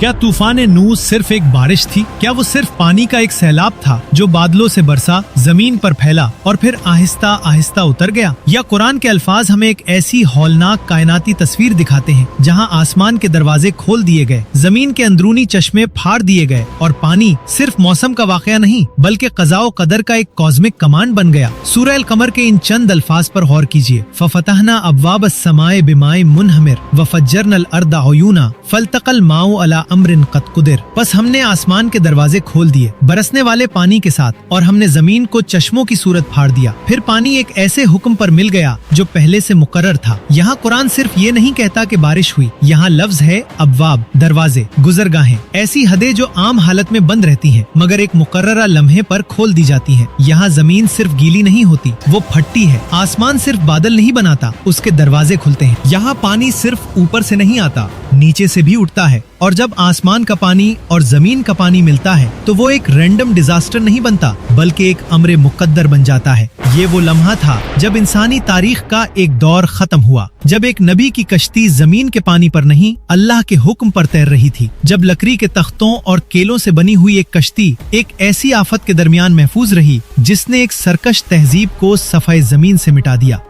क्या तूफान नू सिर्फ एक बारिश थी? क्या वो सिर्फ पानी का एक सैलाब था जो बादलों से बरसा, जमीन पर फैला और फिर आहिस्ता आहिस्ता उतर गया? या कुरान के अल्फाज हमें एक ऐसी हौलनाक कायनाती तस्वीर दिखाते हैं जहां आसमान के दरवाजे खोल दिए गए, जमीन के अंदरूनी चश्मे फाड़ दिए गए और पानी सिर्फ मौसम का वाकया नहीं बल्कि क़ज़ा व क़दर का एक कॉस्मिक कमांड बन गया। सूरह अल कमर के इन चंद अल्फाज पर गौर कीजिए। फफतहना अब्वाब अस्समाए बिमाए मुनहमिर वफज्जरनल अर्द उयूना फल्तक़ल माउ अला अम्रिन क़द क़ुदिर। बस हमने आसमान के दरवाजे खोल दिए बरसने वाले पानी के साथ और हमने जमीन को चश्मों की सूरत फाड़ दिया। फिर पानी एक ऐसे हुक्म पर मिल गया जो पहले से मुकर्रर था। यहाँ कुरान सिर्फ ये नहीं कहता कि बारिश हुई, यहाँ लफ्ज है अब्वाब, दरवाजे, गुजरगाहें, ऐसी हदें जो आम हालत में बंद रहती हैं मगर एक मुकर्ररा लम्हे पर खोल दी जाती हैं। यहाँ जमीन सिर्फ गीली नहीं होती, वो फटती है। आसमान सिर्फ बादल नहीं बनाता, उसके दरवाजे खुलते हैं। यहाँ पानी सिर्फ ऊपर से नहीं आता, नीचे से भी उठता है। और जब आसमान का पानी और जमीन का पानी मिलता है तो वो एक रैंडम डिजास्टर नहीं बनता बल्कि एक अम्रे मुकद्दर बन जाता है। ये वो लम्हा था जब इंसानी तारीख का एक दौर खत्म हुआ, जब एक नबी की कश्ती जमीन के पानी पर नहीं अल्लाह के हुक्म पर तैर रही थी, जब लकड़ी के तख्तों और केलों से बनी हुई एक कश्ती एक ऐसी आफत के दरमियान महफूज रही जिसने एक सरकश तहजीब को सफाए जमीन से मिटा दिया।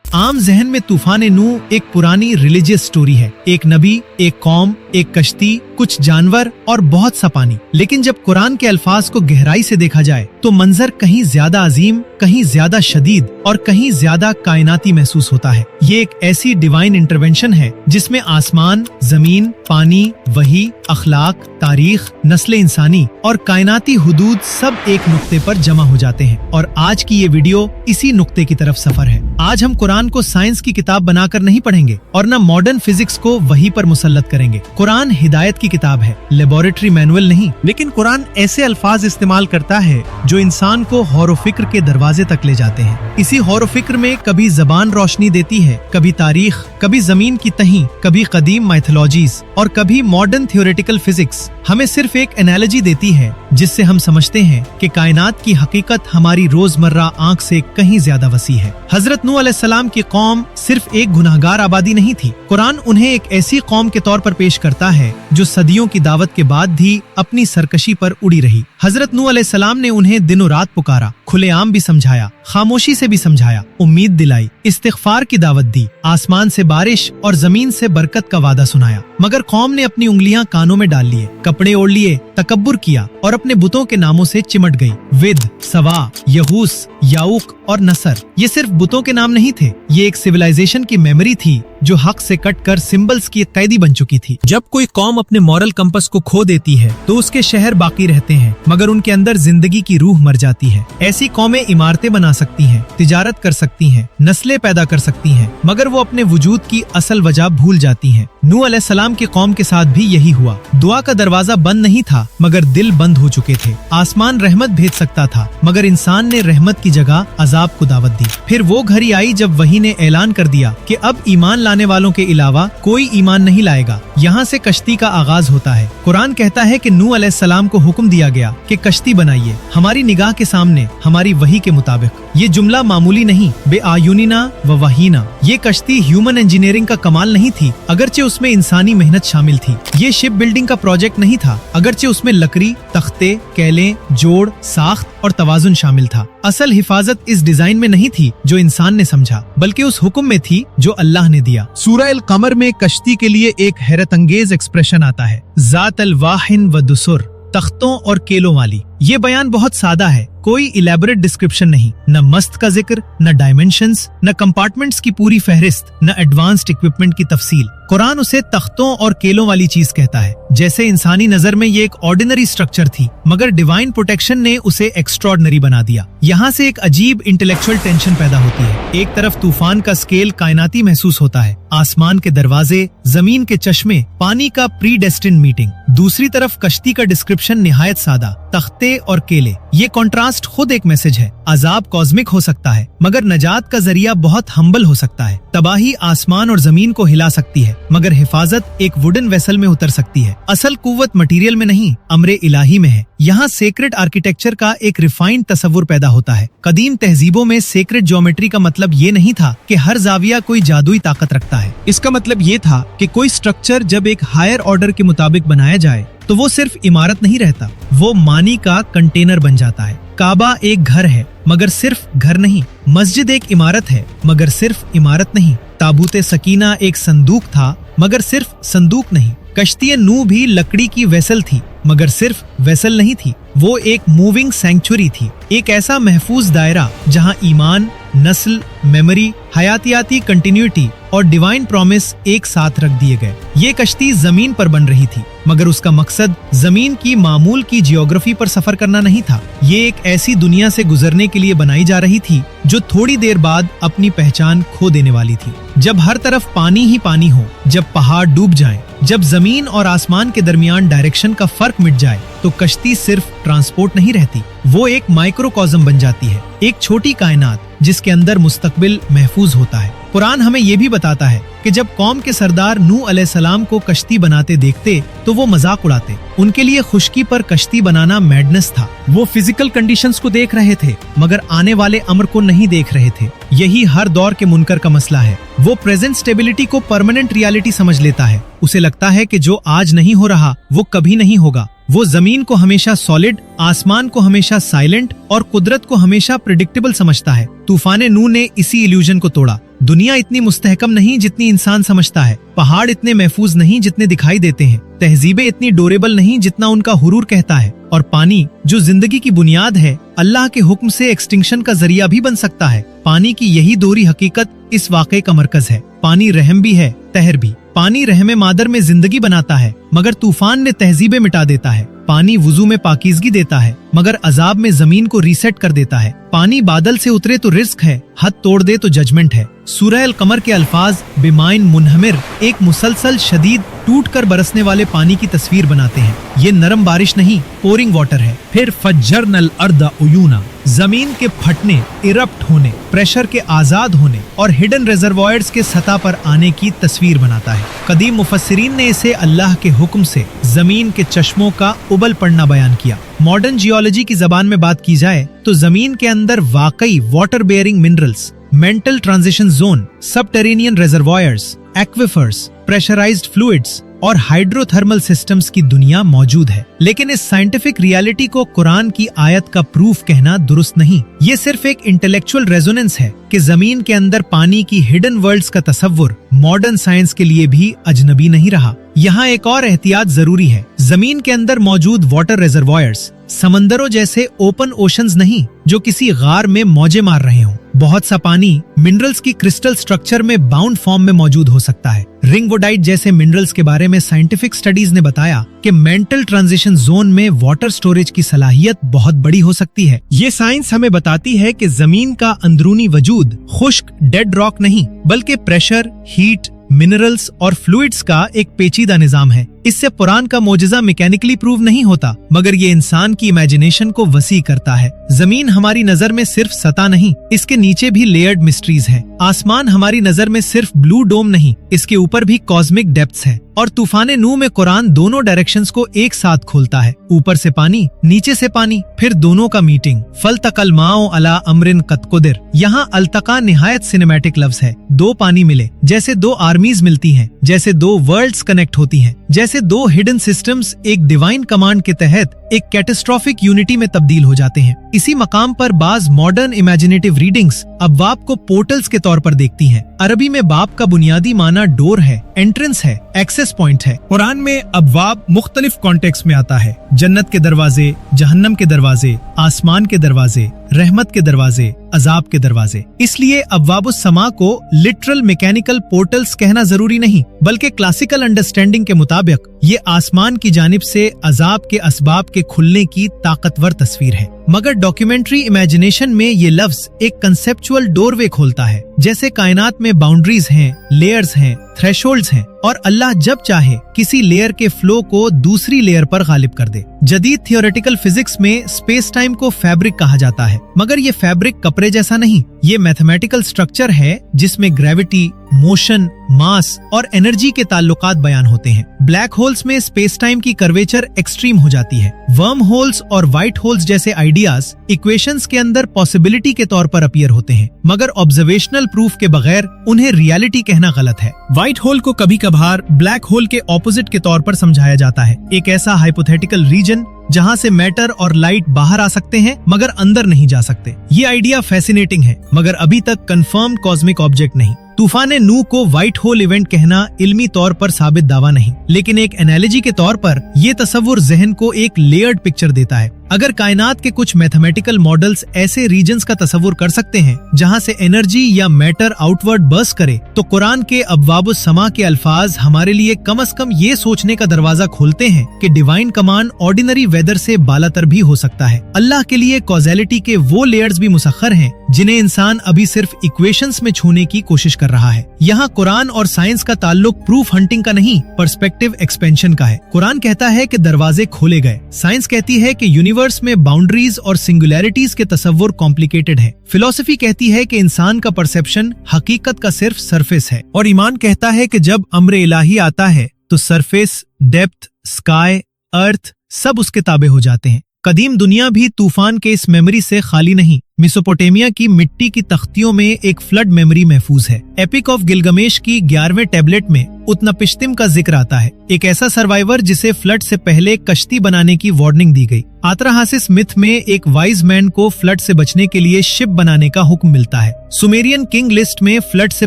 आम जहन में तूफान नू एक पुरानी रिलीजियस स्टोरी है, एक नबी, एक कौम, एक कश्ती, कुछ जानवर और बहुत सा पानी। लेकिन जब कुरान के अल्फाज को गहराई से देखा जाए तो मंजर कहीं ज्यादा अजीम, कहीं ज्यादा शदीद और कहीं ज्यादा कायनाती महसूस होता है। ये एक ऐसी डिवाइन इंटरवेंशन है जिसमें आसमान, जमीन, पानी, वही, अखलाक, तारीख, नस्ल इंसानी और कायनाती हुदूद सब एक नुक्ते पर जमा हो जाते हैं। और आज की ये वीडियो इसी नुक्ते की तरफ सफर है। आज हम कुरान को साइंस की किताब बनाकर नहीं पढ़ेंगे और न मॉडर्न फिजिक्स को वही पर मुसल्लत करेंगे। कुरान हिदायत की किताब है, लेबोरेटरी मैनुअल नहीं। लेकिन कुरान ऐसे अल्फाज इस्तेमाल करता है जो इंसान को गौर फिक्र के दरवाजे तक ले जाते हैं। इसी गौर फिक्र में कभी जबान रोशनी देती है, कभी तारीख, कभी जमीन की तही, कभी कदीम माइथोलॉजीज और कभी मॉडर्न थियोरेटिकल फिजिक्स हमें सिर्फ एक एनालॉजी देती है जिससे हम समझते हैं कि कायनात की हकीकत हमारी रोजमर्रा आंख से कहीं ज्यादा वसी है। हजरत नूह अलैहिस्सलाम की कौम सिर्फ एक गुनाहगार आबादी नहीं थी। कुरान उन्हें एक ऐसी कौम के तौर पर पेश करता है जो सदियों की दावत के बाद भी अपनी सरकशी पर उड़ी रही। हजरत नूह अलैहिस्सलाम ने उन्हें दिनों रात पुकारा, खुलेआम भी समझाया, खामोशी से भी समझाया, उम्मीद दिलाई, इस्तिग़फार की दावत दी, आसमान से बारिश और जमीन से बरकत का वादा सुनाया। मगर कौम ने अपनी उंगलियां कानों में डाल लिए, कपड़े ओढ़ लिए, तकब्बुर किया और अपने बुतों के नामों से चिमट गई। विद, सवा, यहूस, याऊक और नसर ये सिर्फ बुतों के नाम नहीं थे, ये एक सिविलाइजेशन की मेमोरी थी जो हक से कटकर सिंबल्स की कैदी बन चुकी थी। जब कोई कौम अपने मॉरल कंपस को खो देती है तो उसके शहर बाकी रहते हैं मगर उनके अंदर जिंदगी की रूह मर जाती है। ऐसी कौमें इमारतें बना सकती हैं, तिजारत कर सकती हैं, नस्लें पैदा कर सकती हैं मगर वो अपने वजूद की असल वजह भूल जाती हैं। नूह अलैहिस्सलाम की कौम के साथ भी यही हुआ। दुआ का दरवाजा बंद नहीं था मगर दिल बंद हो चुके थे। आसमान रहमत भेज सकता था मगर इंसान ने रहमत की जगह अजाब को दावत दी। फिर वो घड़ी आई जब वही ने ऐलान कर दिया कि अब ईमान लाने वालों के अलावा कोई ईमान नहीं लाएगा। यहाँ से कश्ती का आगाज होता है। कुरान कहता है कि नूह अलैहिस्सलाम को हुक्म दिया गया कि कश्ती बनाइए हमारी निगाह के सामने, हमारी वही के मुताबिक। ये जुमला मामूली नहीं, बेआयुनिना व वहीना। ये कश्ती ह्यूमन इंजीनियरिंग का कमाल नहीं थी अगरचे उसमें इंसानी मेहनत शामिल थी। ये शिप बिल्डिंग का प्रोजेक्ट नहीं था अगरचे उसमें लकड़ी, तख्ते, कैलें, जोड़, साख्त और तवाजुन शामिल था। असल हिफाजत इस डिजाइन में नहीं थी जो इंसान ने समझा बल्कि उस हुक्म में थी जो अल्लाह ने दिया। सूरह अल कमर में कश्ती के लिए एक हैरत अंगेज एक्सप्रेशन आता है, ज़ात अल वाहिन व दुसुर, तख्तों और केलों वाली। ये बयान बहुत सादा है, कोई इलेबोरेट डिस्क्रिप्शन नहीं, न मस्त का जिक्र, न डायमेंशंस, न कंपार्टमेंट्स की पूरी फहरिस्त, न एडवांस्ड इक्विपमेंट की तफसील। कुरान उसे तख्तों और केलों वाली चीज कहता है। जैसे इंसानी नजर में ये एक ऑर्डिनरी स्ट्रक्चर थी मगर डिवाइन प्रोटेक्शन ने उसे एक्स्ट्राऑर्डिनरी बना दिया। यहाँ से एक अजीब इंटेलेक्चुअल टेंशन पैदा होती है। एक तरफ तूफान का स्केल कायनाती महसूस होता है, आसमान के दरवाजे, जमीन के चश्मे, पानी का प्री डेस्टिन्ड मीटिंग। दूसरी तरफ कश्ती का डिस्क्रिप्शन निहायत सादा, तख्ते और केले। ये कॉन्ट्रास्ट खुद एक मैसेज है। अजाब कॉस्मिक हो सकता है मगर नजात का जरिया बहुत हम्बल हो सकता है। तबाही आसमान और जमीन को हिला सकती है मगर हिफाजत एक वुडन वेसल में उतर सकती है। असल कुव्वत मटेरियल में नहीं, अमरे इलाही में है। यहाँ सेक्रेट आर्किटेक्चर का एक रिफाइंड तस्वुर पैदा होता है। कदीम तहजीबों में सेक्रेट ज्योमेट्री का मतलब ये नहीं था कि हर जाविया कोई जादुई ताकत रखता है। इसका मतलब ये था कि कोई स्ट्रक्चर जब एक हायर ऑर्डर के मुताबिक बनाया जाए तो वो सिर्फ इमारत नहीं रहता, वो मानी का कंटेनर बन जाता है। काबा एक घर है मगर सिर्फ घर नहीं, मस्जिद एक इमारत है मगर सिर्फ इमारत नहीं, ताबूते सकीना एक संदूक था मगर सिर्फ संदूक नहीं, कश्ती नू भी लकड़ी की वेसल थी मगर सिर्फ वेसल नहीं थी, वो एक मूविंग सैंक्चुरी थी, एक ऐसा महफूज दायरा जहां ईमान, नस्ल, मेमोरी, हयातियाती कंटिन्यूटी और डिवाइन प्रॉमिस एक साथ रख दिए गए। ये कश्ती जमीन पर बन रही थी मगर उसका मकसद जमीन की मामूल की जियोग्राफी पर सफर करना नहीं था। ये एक ऐसी दुनिया से गुजरने के लिए बनाई जा रही थी जो थोड़ी देर बाद अपनी पहचान खो देने वाली थी। जब हर तरफ पानी ही पानी हो, जब पहाड़ डूब जाएं, जब जमीन और आसमान के दरमियान डायरेक्शन का फर्क मिट जाए तो कश्ती सिर्फ ट्रांसपोर्ट नहीं रहती, वो एक माइक्रोकॉस्म बन जाती है, एक छोटी कायनात जिसके अंदर मुस्तकबिल महफूज होता है। कुरान हमें ये भी बताता है कि जब कौम के सरदार नूह अलैहिस्सलाम को कश्ती बनाते देखते तो वो मजाक उड़ाते। उनके लिए खुश्की पर कश्ती बनाना मैडनेस था। वो फिजिकल कंडीशंस को देख रहे थे मगर आने वाले अमर को नहीं देख रहे थे। यही हर दौर के मुनकर का मसला है। वो प्रेजेंट स्टेबिलिटी को परमानेंट रियलिटी समझ लेता है। उसे लगता है कि जो आज नहीं हो रहा वो कभी नहीं होगा। वो जमीन को हमेशा सॉलिड, आसमान को हमेशा साइलेंट और कुदरत को हमेशा प्रिडिक्टेबल समझता है। तूफान नूह ने इसी इल्यूजन को तोड़ा। दुनिया इतनी मुस्तहकम नहीं जितनी इंसान समझता है, पहाड़ इतने महफूज नहीं जितने दिखाई देते हैं, तहजीबें इतनी डोरेबल नहीं जितना उनका हुरूर कहता है, और पानी जो जिंदगी की बुनियाद है अल्लाह के हुक्म से एक्सटिंक्शन का जरिया भी बन सकता है। पानी की यही दोहरी हकीकत इस वाक़े का मरकज है। पानी रहम भी है, तहर भी। पानी रहमे मादर में जिंदगी बनाता है मगर तूफान में तहजीबें मिटा देता है। पानी वुजू में पाकीज़गी देता है मगर अजाब में जमीन को रीसेट कर देता है। पानी बादल से उतरे तो रिस्क है, हद तोड़ दे तो जजमेंट है। सूरह अल कमर के अल्फाज बिमाइन मुनहमिर एक मुसलसल शदीद टूट कर बरसने वाले पानी की तस्वीर बनाते हैं। ये नरम बारिश नहीं, पोरिंग वाटर है। फिर फज्जरनल अर्द उयूना, जमीन के फटने, इरप्ट होने, प्रेशर के आजाद होने और हिडन रिजर्वॉयर्स के सतह पर आने की तस्वीर बनाता है। कदीम मुफस्सिरीन ने इसे अल्लाह के हुक्म से जमीन के चश्मों का उबल पड़ना बयान किया। मॉडर्न जियोलॉजी की जबान में बात की जाए तो जमीन के अंदर वाकई water bearing minerals, mantle transition zone, subterranean reservoirs, aquifers, pressurised fluids और हाइड्रोथर्मल सिस्टम्स की दुनिया मौजूद है। लेकिन इस साइंटिफिक रियलिटी को कुरान की आयत का प्रूफ कहना दुरुस्त नहीं। ये सिर्फ एक इंटेलेक्चुअल रेजोनेंस है कि जमीन के अंदर पानी की हिडन वर्ल्ड्स का तसव्वुर मॉडर्न साइंस के लिए भी अजनबी नहीं रहा। यहाँ एक और एहतियात जरूरी है। जमीन के अंदर मौजूद वाटर रिजर्वॉयर्स समंदरों जैसे ओपन ओशंस नहीं जो किसी गार में मौजे मार रहे हों। बहुत सा पानी मिनरल्स की क्रिस्टल स्ट्रक्चर में बाउंड फॉर्म में मौजूद हो सकता है। रिंगवोडाइट जैसे मिनरल्स के बारे में साइंटिफिक स्टडीज ने बताया कि मेंटल ट्रांजिशन जोन में वाटर स्टोरेज की सलाहियत बहुत बड़ी हो सकती है। ये साइंस हमें बताती है कि जमीन का अंदरूनी वजूद खुश्क डेड रॉक नहीं बल्कि प्रेशर, हीट, मिनरल्स और फ्लूइड्स का एक पेचीदा निजाम है। इससे कुरान का मोजज़ा मैकेनिकली प्रूव नहीं होता मगर ये इंसान की इमेजिनेशन को वसी करता है। जमीन हमारी नजर में सिर्फ सतह नहीं, इसके नीचे भी लेयर्ड मिस्ट्रीज हैं। आसमान हमारी नजर में सिर्फ ब्लू डोम नहीं, इसके ऊपर भी कॉस्मिक डेप्थ्स हैं। और तूफान नूह में कुरान दोनों डायरेक्शंस को एक साथ खोलता है, ऊपर से पानी, नीचे से पानी, फिर दोनों का मीटिंग। फलतकल माओ अला अमरिन कद कुदिर। यहाँ अल्तका निहायत सिनेमैटिक लफ्ज है। दो पानी मिले, जैसे दो आर्मीज मिलती हैं, जैसे दो वर्ल्ड्स कनेक्ट होती हैं, जैसे दो हिडन सिस्टम्स एक डिवाइन कमांड के तहत एक कैटास्ट्रोफिक यूनिटी में तब्दील हो जाते हैं। इसी मकाम पर बाज मॉडर्न इमेजिनेटिव रीडिंग्स अब्वाब को पोर्टल्स के तौर पर देखती हैं। अरबी में बाब का बुनियादी माना डोर है, एंट्रेंस है, एक्सेस पॉइंट है। कुरान में अब्वाब मुख्तलिफ कॉन्टेक्स्ट में आता है। जन्नत के दरवाजे, जहन्नम के दरवाजे, आसमान के दरवाजे, रहमत के दरवाजे, अजाब के दरवाजे। इसलिए अब्वाबुस समा को लिटरल मैकेनिकल पोर्टल्स कहना जरूरी नहीं बल्कि क्लासिकल अंडरस्टैंडिंग के मुताबिक ये आसमान की जानिब से अजाब के असबाब के खुलने की ताकतवर तस्वीर है। मगर डॉक्यूमेंट्री इमेजिनेशन में ये लफ्ज एक कंसेप्चुअल डोरवे खोलता है, जैसे कायनात में बाउंड्रीज हैं, लेयर्स हैं, थ्रेशोल्ड्स हैं और अल्लाह जब चाहे किसी लेयर के फ्लो को दूसरी लेयर पर गालिब कर दे। जदीद थियोरेटिकल फिजिक्स में स्पेस टाइम को फैब्रिक कहा जाता है, मगर ये फैब्रिक कपड़े जैसा नहीं, ये मैथमेटिकल स्ट्रक्चर है जिसमें ग्रेविटी, मोशन, मास और एनर्जी के ताल्लुकात बयान होते हैं। ब्लैक होल्स में स्पेस टाइम की कर्वेचर एक्सट्रीम हो जाती है। वर्म होल्स और व्हाइट होल्स जैसे आइडियाज इक्वेशंस के अंदर पॉसिबिलिटी के तौर पर अपीयर होते हैं, मगर ऑब्जर्वेशनल प्रूफ के बगैर उन्हें रियलिटी कहना गलत है। व्हाइट होल को कभी कभार ब्लैक होल के ऑपोजिट के तौर पर समझाया जाता है, एक ऐसा हाइपोथेटिकल रीजन जहां से मैटर और लाइट बाहर आ सकते हैं मगर अंदर नहीं जा सकते। ये आइडिया फैसिनेटिंग है, मगर अभी तक कंफर्म कॉस्मिक ऑब्जेक्ट नहीं। तूफान नूह को व्हाइट होल इवेंट कहना इल्मी तौर पर साबित दावा नहीं, लेकिन एक एनालॉजी के तौर पर ये तस्वुर जहन को एक लेयर्ड पिक्चर देता है। अगर कायनात के कुछ मैथमेटिकल मॉडल्स ऐसे रीजन्स का तस्वुर कर सकते हैं जहां से एनर्जी या मैटर आउटवर्ड बर्स्ट करे, तो कुरान के अब्वाबुस समा के अल्फाज हमारे लिए कम से कम ये सोचने का दरवाजा खोलते हैं कि डिवाइन कमांड ऑर्डिनरी वेदर से बालातर भी हो सकता है। अल्लाह के लिए कॉजेलिटी के वो लेयर्स भी मुसख्खर हैं जिन्हें इंसान अभी सिर्फ इक्वेशंस में छूने की कोशिश कर रहा है। यहाँ कुरान और साइंस का ताल्लुक प्रूफ हंटिंग का नहीं, पर्सपेक्टिव एक्सपेंशन का है। कुरान कहता है कि दरवाजे खोले गए, साइंस कहती है कि यूनिवर्स में बाउंड्रीज और सिंगुलैरिटीज के तस्वुर कॉम्प्लिकेटेड है। फिलॉसफी कहती है कि इंसान का परसेप्शन हकीकत का सिर्फ सरफेस है, और ईमान कहता है कि जब अम्र इलाही आता है तो सरफेस, डेप्थ, स्काई, अर्थ सब उसके ताबे हो जाते हैं। कदीम दुनिया भी तूफान के इस मेमोरी से खाली नहीं। मेसोपोटामिया की मिट्टी की तख्तियों में एक फ्लड मेमोरी महफूज है। एपिक ऑफ गिलगमेश की 11वें टैबलेट में उतनपिश्तिम का जिक्र आता है, एक ऐसा सर्वाइवर जिसे फ्लड से पहले कश्ती बनाने की वार्निंग दी गई। आत्राहासिस मिथ में एक वाइज मैन को फ्लड से बचने के लिए शिप बनाने का हुक्म मिलता है। सुमेरियन किंग लिस्ट में फ्लड से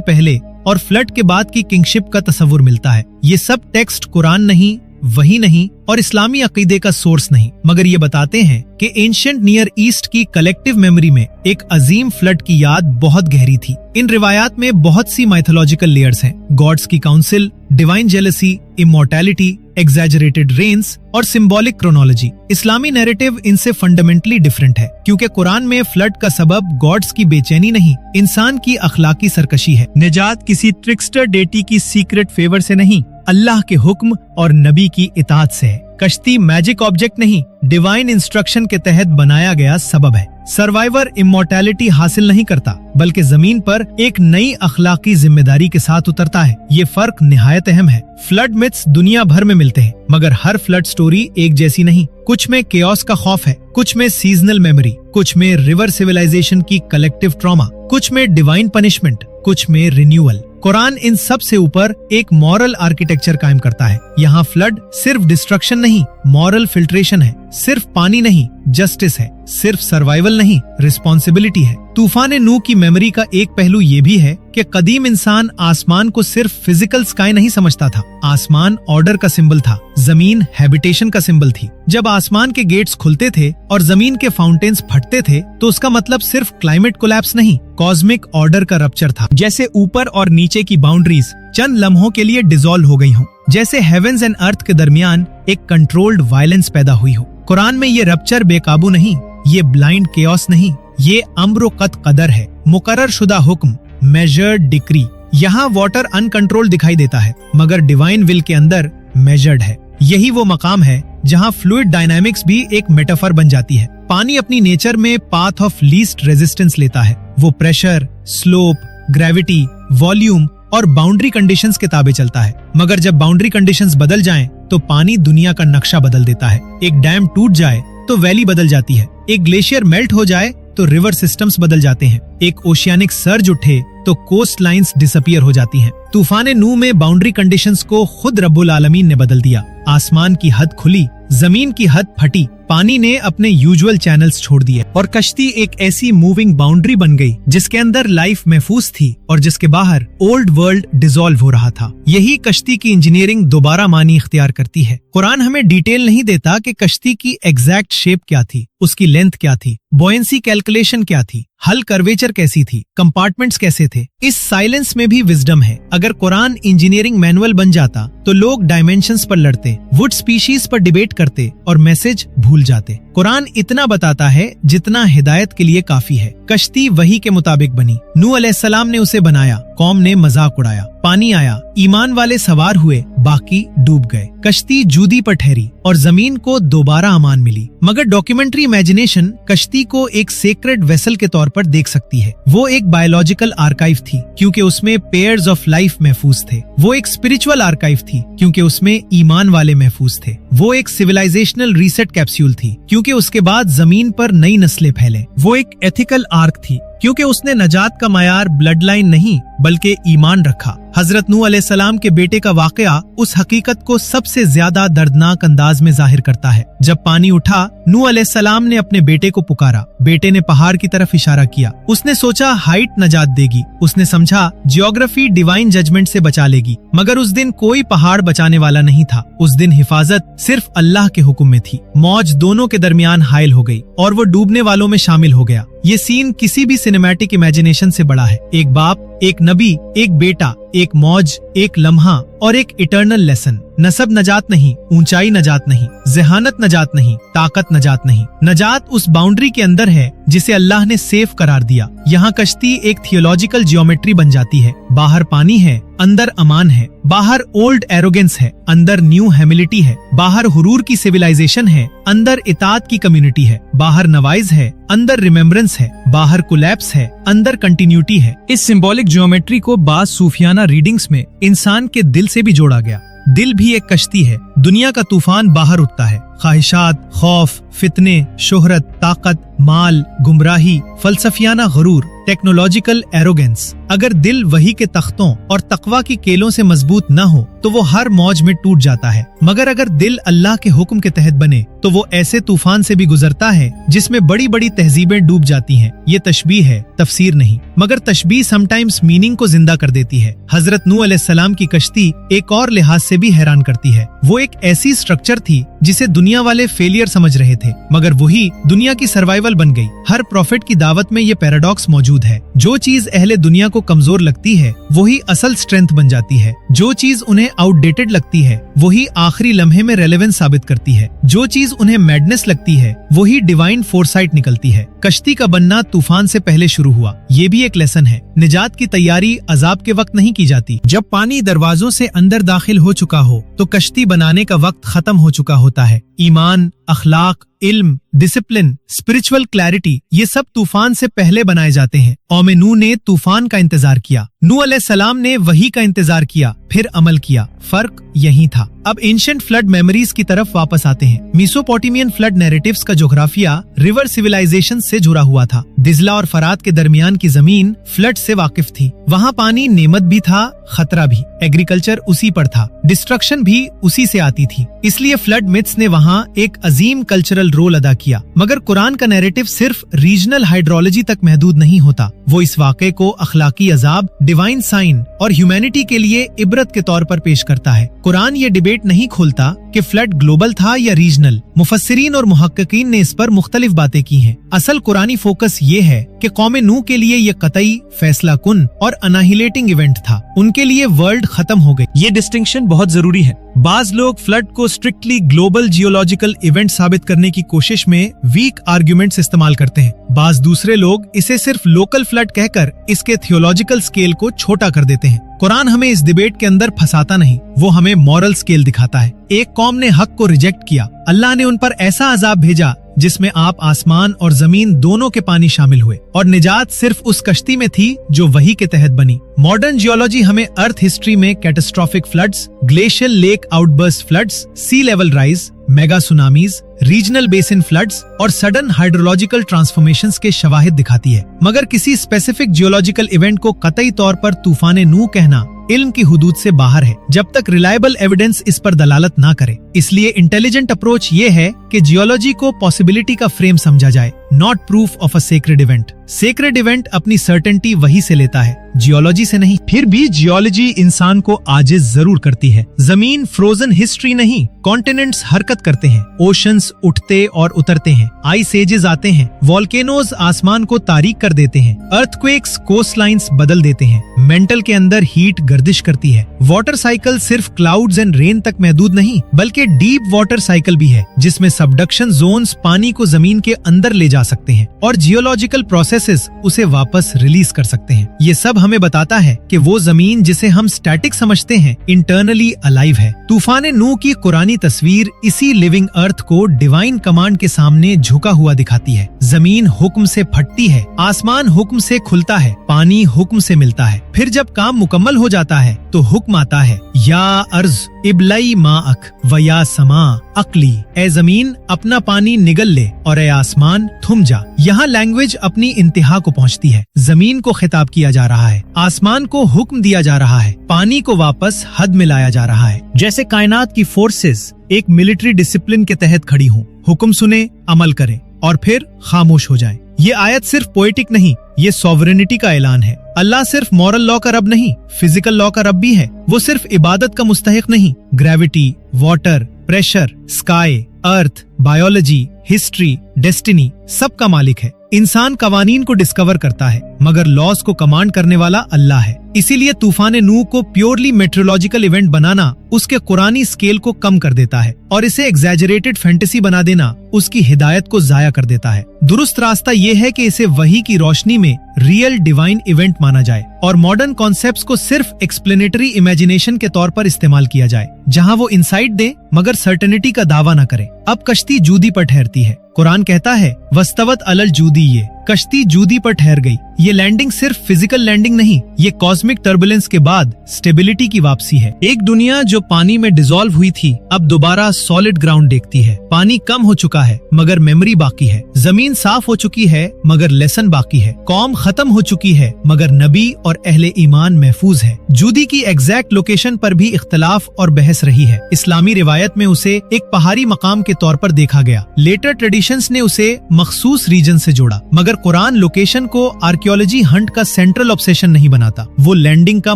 पहले और फ्लड के बाद की किंगशिप का तस्वुर मिलता है। ये सब टेक्स्ट कुरान नहीं, वही नहीं और इस्लामी अकीदे का सोर्स नहीं, मगर ये बताते हैं कि एंशिएंट नियर ईस्ट की कलेक्टिव मेमोरी में एक अजीम फ्लड की याद बहुत गहरी थी। इन रिवायात में बहुत सी माइथोलॉजिकल लेयर्स हैं, गॉड्स की council, divine jealousy, immortality, exaggerated reigns और सिंबॉलिक क्रोनोलॉजी। इस्लामी नैरेटिव इनसे फंडामेंटली डिफरेंट है, क्योंकि कुरान में फ्लड का सबब गॉड्स की बेचैनी नहीं, इंसान की अखलाकी सरकशी है। निजात किसी ट्रिक्स्टर डेटी की सीक्रेट फेवर से नहीं, अल्लाह के हुक्म और नबी की इताअत से है। कश्ती मैजिक ऑब्जेक्ट नहीं, डिवाइन इंस्ट्रक्शन के तहत बनाया गया सबब है। सर्वाइवर इमोर्टैलिटी हासिल नहीं करता, बल्कि जमीन पर एक नई अखलाकी जिम्मेदारी के साथ उतरता है। ये फर्क निहायत अहम है। फ्लड मिथ्स दुनिया भर में मिलते हैं, मगर हर फ्लड स्टोरी एक जैसी नहीं। कुछ में केओस का खौफ है, कुछ में सीजनल मेमोरी, कुछ में रिवर सिविलाइजेशन की कलेक्टिव ट्रॉमा, कुछ में डिवाइन पनिशमेंट, कुछ में रिन्यूअल। कुरान इन सब से ऊपर एक मॉरल आर्किटेक्चर कायम करता है। यहाँ फ्लड सिर्फ डिस्ट्रक्शन नहीं, मॉरल फिल्ट्रेशन है। सिर्फ पानी नहीं, जस्टिस है। सिर्फ सर्वाइवल नहीं, रिस्पॉन्सिबिलिटी है। तूफान नूह की मेमोरी का एक पहलू ये भी है कि कदीम इंसान आसमान को सिर्फ फिजिकल स्काई नहीं समझता था। आसमान ऑर्डर का सिंबल था, जमीन हैबिटेशन का सिंबल थी। जब आसमान के गेट्स खुलते थे और जमीन के फाउंटेन्स फटते थे, तो उसका मतलब सिर्फ क्लाइमेट कोलैप्स नहीं, कॉस्मिक ऑर्डर का रप्चर था। जैसे ऊपर और नीचे की बाउंड्रीज चंद लम्हों के लिए डिसॉल्व हो गई हों, जैसे हेवेंस एंड अर्थ के दरमियान एक कंट्रोल्ड वायलेंस पैदा हुई हो। कुरान में ये रप्चर बेकाबू नहीं, ये ब्लाइंड केओस नहीं, ये अम्र कत कदर है, मुकर्रर शुदा हुक्म, मेजर्ड डिक्री। यहाँ वाटर अनकंट्रोल दिखाई देता है, मगर डिवाइन विल के अंदर मेजर्ड है। यही वो मकाम है जहाँ फ्लूइड डायनामिक्स भी एक मेटाफर बन जाती है। पानी अपनी नेचर में पाथ ऑफ लीस्ट रेजिस्टेंस लेता है। वो प्रेशर, स्लोप, ग्रेविटी, वॉल्यूम और बाउंड्री कंडीशंस के ताबे चलता है। मगर जब बाउंड्री कंडीशंस बदल जाएं, तो पानी दुनिया का नक्शा बदल देता है। एक डैम टूट जाए तो वैली बदल जाती है, एक ग्लेशियर मेल्ट हो जाए तो रिवर सिस्टम्स बदल जाते हैं, एक ओशियानिक सर्ज उठे तो कोस्ट लाइन्स डिसअपियर हो जाती हैं। तूफान नूह में बाउंड्री कंडीशंस को खुद रब्बुल आलमीन ने बदल दिया। आसमान की हद खुली, जमीन की हद फटी, पानी ने अपने यूजुअल चैनल्स छोड़ दिए और कश्ती एक ऐसी मूविंग बाउंड्री बन गई जिसके अंदर लाइफ महफूज थी और जिसके बाहर ओल्ड वर्ल्ड डिसॉल्व हो रहा था। यही कश्ती की इंजीनियरिंग दोबारा मानी इख्तियार करती है। कुरान हमें डिटेल नहीं देता कि कश्ती की एग्जैक्ट शेप क्या थी, उसकी लेंथ क्या थी, बॉयंसी कैलकुलेशन क्या थी, हल कर्वेचर कैसी थी, कंपार्टमेंट्स कैसे थे। इस साइलेंस में भी विजडम है। अगर कुरान इंजीनियरिंग मैनुअल बन जाता तो लोग डायमेंशंस पर लड़ते, वुड स्पीशीज पर डिबेट करते और मैसेज भूल जाते। कुरान इतना बताता है जितना हिदायत के लिए काफी है। कश्ती वही के मुताबिक बनी, नूह अलैहिस्सलाम ने उसे बनाया, कौम ने मजाक उड़ाया। पानी आया, ईमान वाले सवार हुए, बाकी डूब गए। कश्ती जूदी पर ठहरी और जमीन को दोबारा अमान मिली। मगर डॉक्यूमेंट्री इमेजिनेशन कश्ती को एक सेक्रेड वेसल के तौर पर देख सकती है। वो एक बायोलॉजिकल आर्काइव थी क्योंकि उसमें पेयर्स ऑफ लाइफ महफूज थे। वो एक स्पिरिचुअल आर्काइव थी क्योंकि उसमें ईमान वाले महफूज थे। वो एक सिविलाइजेशनल रीसेट कैप्सूल थी क्योंकि उसके बाद जमीन पर नई नस्लें फैले। वो एक एथिकल आर्क थी क्योंकि उसने नजात का मयार ब्लड लाइन नहीं बल्कि ईमान रखा। हजरत नूह अलैहिस्सलाम के बेटे का वाकया उस हकीकत को सबसे ज्यादा दर्दनाक अंदाज में जाहिर करता है। जब पानी उठा, नूह अलैहिस्सलाम ने अपने बेटे को पुकारा। बेटे ने पहाड़ की तरफ इशारा किया। उसने सोचा हाइट नजात देगी। उसने समझा जियोग्राफी डिवाइन जजमेंट से बचा लेगी। मगर उस दिन कोई पहाड़ बचाने वाला नहीं था। उस दिन हिफाजत सिर्फ अल्लाह के हुक्म में थी। मौज दोनों के दरमियान हाइल हो गई और वो डूबने वालों में शामिल हो गया। ये सीन किसी भी सिनेमैटिक इमेजिनेशन से बड़ा है। एक बाप, एक नबी, एक बेटा, एक मौज, एक लम्हा और एक इटर्नल लेसन। नसब नजात नहीं, ऊंचाई नजात नहीं, जहानत नजात नहीं, ताकत नजात नहीं। नजात उस बाउंड्री के अंदर है जिसे अल्लाह ने सेफ करार दिया। यहाँ कश्ती एक थियोलॉजिकल जियोमेट्री बन जाती है। बाहर पानी है, अंदर अमान है। बाहर ओल्ड एरोगेंस है, अंदर न्यू हेमिलिटी है। बाहर हुरूर की सिविलाइजेशन है, अंदर इतात की कम्युनिटी है। बाहर नवाइज है, अंदर रिमेम्बरेंस है। बाहर कोलैप्स है, अंदर कंटिन्यूटी है। इस सिंबॉलिक जियोमेट्री को बाज सूफियाना रीडिंग्स में इंसान के दिल से भी जोड़ा गया। दिल भी एक कश्ती है। दुनिया का तूफान बाहर उठता है। ख्वाहिशात, खौफ, फितने, शोहरत, ताकत, माल, गुमराही, फलसफियाना गरूर, टेक्नोलॉजिकल एरोगेंस। अगर दिल वही के तख्तों और तकवा की केलों से मजबूत न हो तो वो हर मौज में टूट जाता है। मगर अगर दिल अल्लाह के हुक्म के तहत बने तो वो ऐसे तूफान से भी गुजरता है जिसमें बड़ी बड़ी तहजीबें डूब जाती हैं। ये तशबीह है, तफसीर नहीं। मगर तशबीह समटाइम्स मीनिंग को जिंदा कर देती है। हजरत नूह अलैहिस्सलाम की कश्ती एक और लिहाज से भी हैरान करती है। वो एक ऐसी स्ट्रक्चर थी जिसे दुनिया वाले फेलियर समझ रहे थे, मगर वही दुनिया की सर्वाइवल बन गई। हर प्रॉफिट की दावत में ये पैराडॉक्स मौजूद है। जो चीज अहले दुनिया को कमजोर लगती है वही असल स्ट्रेंथ बन जाती है। जो चीज उन्हें आउटडेटेड लगती है वही आखिरी लम्हे में रेलेवेंस साबित करती है। जो चीज उन्हें मैडनेस लगती है वही डिवाइन फोरसाइट निकलती है। कश्ती का बनना तूफान से पहले शुरू हुआ। ये भी एक लेसन है। निजात की तैयारी अजाब के वक्त नहीं की जाती। जब पानी दरवाजों से अंदर दाखिल हो चुका हो तो कश्ती बनाने का वक्त खत्म हो चुका होता है। ईमान, अखलाक, इल्म, डिसिप्लिन, स्पिरिचुअल क्लैरिटी, ये सब तूफान से पहले बनाए जाते हैं। कौम नूह ने तूफान का इंतजार किया। नूह अलैहिस्सलाम ने वही का इंतजार किया, फिर अमल किया। फर्क यही था। अब एंशिएंट फ्लड मेमोरीज की तरफ वापस आते हैं। मेसोपोटामियन फ्लड नैरेटिव्स का जोग्राफिया रिवर सिविलाइजेशन से जुड़ा हुआ था। दिजला और फरात के दरमियान की जमीन फ्लड से वाकिफ थी। वहाँ पानी नेमत भी था, खतरा भी। एग्रीकल्चर उसी पर था, डिस्ट्रक्शन भी उसी से आती थी। इसलिए फ्लड मिथ्स ने वहाँ एक अजीम कल्चरल रोल अदा किया। मगर कुरान का नैरेटिव सिर्फ रीजनल हाइड्रोलॉजी तक महदूद नहीं होता। वो इस वाक़े को अखलाकी अजाब, डिवाइन साइन और ह्यूमैनिटी के लिए इबरत के तौर पर पेश करता है। कुरान ये डिबेट नहीं खोलता कि फ्लड ग्लोबल था या रीजनल। मुफस्सिरीन और मुहक्किकीन ने इस पर मुख्तलिफ बातें की हैं। असल कुरानी फोकस ये है कि कौम नूह के लिए ये कतई, फैसला कुन और अनाहिलेटिंग इवेंट था। उनके लिए वर्ल्ड खत्म हो गई। ये डिस्टिंक्शन बहुत जरूरी है। बाज लोग फ्लड को स्ट्रिक्टली ग्लोबल जियोलॉजिकल इवेंट साबित करने की कोशिश में वीक आर्ग्यूमेंट्स इस्तेमाल करते हैं। बाज दूसरे लोग इसे सिर्फ लोकल फ्लड कहकर इसके थियोलॉजिकल स्केल को छोटा कर देते हैं। कुरान हमें इस डिबेट के अंदर फंसाता नहीं, वो हमें मॉरल स्केल दिखाता है। एक कौम ने हक को रिजेक्ट किया, अल्लाह ने उन पर ऐसा अजाब भेजा जिसमें आप, आसमान और जमीन दोनों के पानी शामिल हुए, और निजात सिर्फ उस कश्ती में थी जो वही के तहत बनी। मॉडर्न जियोलॉजी हमें अर्थ हिस्ट्री में catastrophic floods, glacial lake outburst floods, sea level rise, mega tsunamis, regional basin floods और सडन हाइड्रोलॉजिकल ट्रांसफॉर्मेशंस के शवाहिद दिखाती है। मगर किसी स्पेसिफिक जियोलॉजिकल इवेंट को कतई तौर पर तूफान नूह कहना इल्म की हुदूद से बाहर है, जब तक रिलायबल एविडेंस इस पर दलालत ना करे। इसलिए इंटेलिजेंट अप्रोच ये है कि जियोलॉजी को पॉसिबिलिटी का फ्रेम समझा जाए, not proof of a sacred event. Sacred event अपनी सर्टेनिटी वही से लेता है, जियोलॉजी से नहीं। फिर भी जियोलॉजी इंसान को आजिज जरूर करती है। जमीन फ्रोजन हिस्ट्री नहीं, कॉन्टिनेंट्स हरकत करते हैं, ओशंस उठते और उतरते हैं, आइस एजेस आते हैं, वॉल्केनोज आसमान को तारीक कर देते हैं, अर्थक्वेक्स कोस्ट लाइन्स बदल देते हैं, मेंटल के अंदर हीट गर्दिश करती है। वाटर साइकिल सिर्फ क्लाउड्स एंड रेन तक महदूद नहीं, बल्कि डीप वाटर साइकिल भी है, जिसमें सबडक्शन जोन्स पानी को जमीन के अंदर ले जा सकते हैं और जियोलॉजिकल प्रोसेसेस उसे वापस रिलीज कर सकते हैं। ये सब हमें बताता है कि वो जमीन जिसे हम स्टैटिक समझते हैं इंटरनली अलाइव है। तूफान नूह की कुरानी तस्वीर इसी लिविंग अर्थ को डिवाइन कमांड के सामने झुका हुआ दिखाती है। जमीन हुक्म से फटती है, आसमान हुक्म से खुलता है, पानी हुक्म से मिलता है। फिर जब काम मुकम्मल हो जाता है तो हुक्म आता है, या अर्ज इबलई माअक व या समा अकली, ए जमीन अपना पानी निगल ले और ए आसमान थम जा। यहाँ लैंग्वेज अपनी इंतहा को पहुँचती है। जमीन को खिताब किया जा रहा है, आसमान को हुक्म दिया जा रहा है, पानी को वापस हद में लाया जा रहा है। जैसे कायनात की फोर्सेस एक मिलिट्री डिसिप्लिन के तहत खड़ी हों, हुक्म सुने, अमल करें और फिर खामोश हो जाएं। ये आयत सिर्फ पोएटिक नहीं, ये सॉवरेनिटी का ऐलान है। अल्लाह सिर्फ मॉरल लॉ का रब नहीं, फिजिकल लॉ का रब भी है। वो सिर्फ इबादत का मुस्तहिक नहीं, ग्रेविटी, वाटर, प्रेशर, स्काई, अर्थ, बायोलॉजी, हिस्ट्री, डेस्टिनी सबका मालिक है। इंसान कवानीन को डिस्कवर करता है मगर लॉस को कमांड करने वाला अल्लाह है। इसीलिए तूफान नूह को प्योरली मेट्रोलॉजिकल इवेंट बनाना उसके कुरानी स्केल को कम कर देता है और इसे एग्जैजरेटेड फैंटेसी बना देना उसकी हिदायत को जाया कर देता है। दुरुस्त रास्ता ये है कि इसे वही की रोशनी में रियल डिवाइन इवेंट माना जाए और मॉडर्न कॉन्सेप्ट्स को सिर्फ एक्सप्लेनेटरी इमेजिनेशन के तौर पर इस्तेमाल किया जाए, जहां वो इंसाइट दे मगर सर्टेनिटी का दावा न करे। अब कश्ती जूदी पर ठहरती है। कुरान कहता है, वस्तवत अलल जूदी, ये कश्ती जूदी पर ठहर गई। ये लैंडिंग सिर्फ फिजिकल लैंडिंग नहीं, ये कॉस्मिक टर्बुलेंस के बाद स्टेबिलिटी की वापसी है। एक दुनिया जो पानी में डिसॉल्व हुई थी अब दोबारा सॉलिड ग्राउंड देखती है। पानी कम हो चुका है मगर मेमोरी बाकी है। जमीन साफ हो चुकी है मगर लेसन बाकी है। कौम खत्म हो चुकी है मगर नबी और अहले ईमान महफूज है। जूदी की एग्जैक्ट लोकेशन पर भी इख्तलाफ और बहस रही है। इस्लामी रिवायत में उसे एक पहाड़ी मकाम के तौर पर देखा गया। लेटर ट्रेडिशंस ने उसे मखसूस रीजन से जोड़ा, मगर कुरान लोकेशन को आर्कियोलॉजी हंट का सेंट्रल ऑब्सेशन नहीं बनाता। वो लैंडिंग का